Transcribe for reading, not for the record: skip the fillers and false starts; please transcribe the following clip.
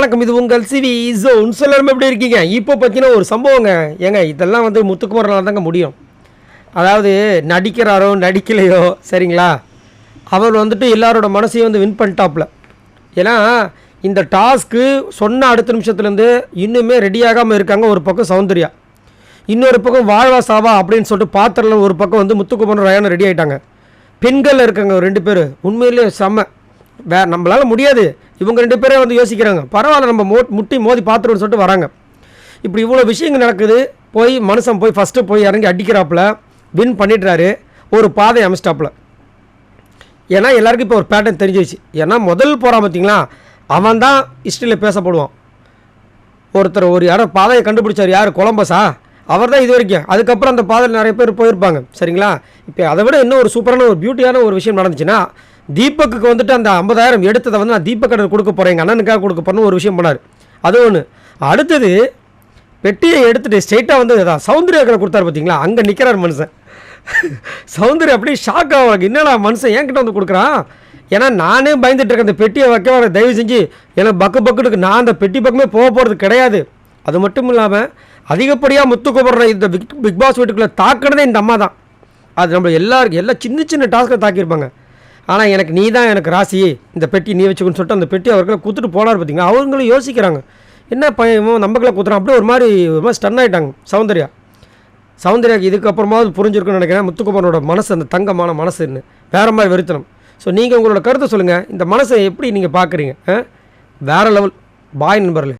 வணக்கம். இது உங்கள் சிவி ஜோன். எல்லாரும் எப்படி இருக்கீங்க? இப்போ பார்த்தீங்கன்னா ஒரு சம்பவங்க. ஏங்க இதெல்லாம் வந்து முத்துக்குமரனால் தாங்க முடியும். அதாவது நடிக்கிறாரோ நடிக்கலையோ சரிங்களா, அவர் வந்துட்டு எல்லாரோட மனசையும் வந்து வின் பண்ணிட்டாப்புல. ஏன்னா இந்த டாஸ்க்கு சொன்ன அடுத்த நிமிஷத்துலேருந்து இன்னுமே ரெடியாகாமல் இருக்காங்க. ஒரு பக்கம் சௌந்தர்யா, இன்னொரு பக்கம் வாழ்வா சாவா அப்படின்னு சொல்லிட்டு பாத்திரல ஒரு பக்கம் வந்து முத்துக்குமரன் ரயானும் ரெடி ஆகிட்டாங்க. பெண்கள் இருக்காங்க ஒரு 2 பேர். உண்மையிலே செம்ம. நம்மளால் முடியாது, இவங்க 2 பேரே வந்து யோசிக்கிறாங்க. பரவாயில்ல, நம்ம முட்டி மோதி பார்த்துருன்னு சொல்லிட்டு வராங்க. இப்படி இவ்வளோ விஷயங்கள் நடக்குது. போய் மனுஷன் போய் ஃபஸ்ட்டு போய் இறங்கி அடிக்கிறாப்புல, வின் பண்ணிடுறாரு. ஒரு பாதை அமைச்சிட்டாப்புல. ஏன்னா எல்லாருக்கும் இப்போ ஒரு பேட்டர்ன் தெரிஞ்சிச்சு. ஏன்னா முதல் போகிறான் பார்த்தீங்களா, அவன் தான் ஹிஸ்ட்ரியில் பேசப்படுவான். ஒருத்தர் ஒரு யாரும் பாதையை கண்டுபிடிச்சார். யார்? கொலம்பஸா? அவர் தான் இது வரைக்கும். அதுக்கப்புறம் அந்த பாதையில் நிறைய பேர் போயிருப்பாங்க சரிங்களா. இப்போ அதை விட இன்னும் ஒரு சூப்பரான ஒரு பியூட்டியான ஒரு விஷயம் நடந்துச்சுன்னா, தீபக்கு வந்துட்டு அந்த 50,000 எடுத்ததை வந்து நான் தீபக் கடன் கொடுக்க போகிறேன், எங்கள் அண்ணனுக்காக கொடுக்க போகிறேன்னு ஒரு விஷயம் பண்ணார். அது ஒன்று. அடுத்தது பெட்டியை எடுத்துகிட்டு ஸ்ட்ரெயிட்டாக வந்து சௌந்தர்யா கடை கொடுத்தாரு பார்த்தீங்களா. அங்கே நிற்கிறார் மனுஷன். சௌந்தர்யா அப்படியே ஷாக் ஆகிறாங்க. என்னடா மனுஷன் என்கிட்ட வந்து கொடுக்குறான். ஏன்னா நானே பயந்துட்டு இருக்கேன், அந்த பெட்டியை வைக்க வர தயவு செஞ்சு எனக்கு பக்குக்கு நான் அந்த பெட்டி பக்கமே போக போகிறது கிடையாது. அது மட்டும் இல்லாமல் அதிகப்படியாக முத்துக்குமரன் இந்த பிக் பாஸ் வீட்டுக்குள்ளே தாக்கினதே இந்த அம்மா தான். அது நம்ம எல்லாருக்கும் எல்லாம் சின்ன சின்ன டாஸ்க்கை தாக்கியிருப்பாங்க. ஆனால் எனக்கு நீ தான் எனக்கு ராசி, இந்த பெட்டி நீ வச்சுக்கணும்னு சொல்லிட்டு அந்த பெட்டி அவர்களை குத்துட்டு போனார் பார்த்தீங்கன்னா. அவங்களும் யோசிக்கிறாங்க, என்ன பையன் நம்மக்களை குத்துறான். அப்படியே ஒரு மாதிரி ஸ்டன் ஆகிட்டாங்க சௌந்தர்யாவுக்கு. இதுக்கப்புறமாவது புரிஞ்சிருக்குன்னு நினைக்கிறேன் முத்துக்குமரனோட மனசு, அந்த தங்கமான மனசுன்னு வேறு மாதிரி வெறுத்தணும். ஸோ நீங்கள் உங்களோட கருத்தை சொல்லுங்கள். இந்த மனசை எப்படி நீங்கள் பார்க்குறீங்க? வேறு லெவல். பாய் நண்பர்களே.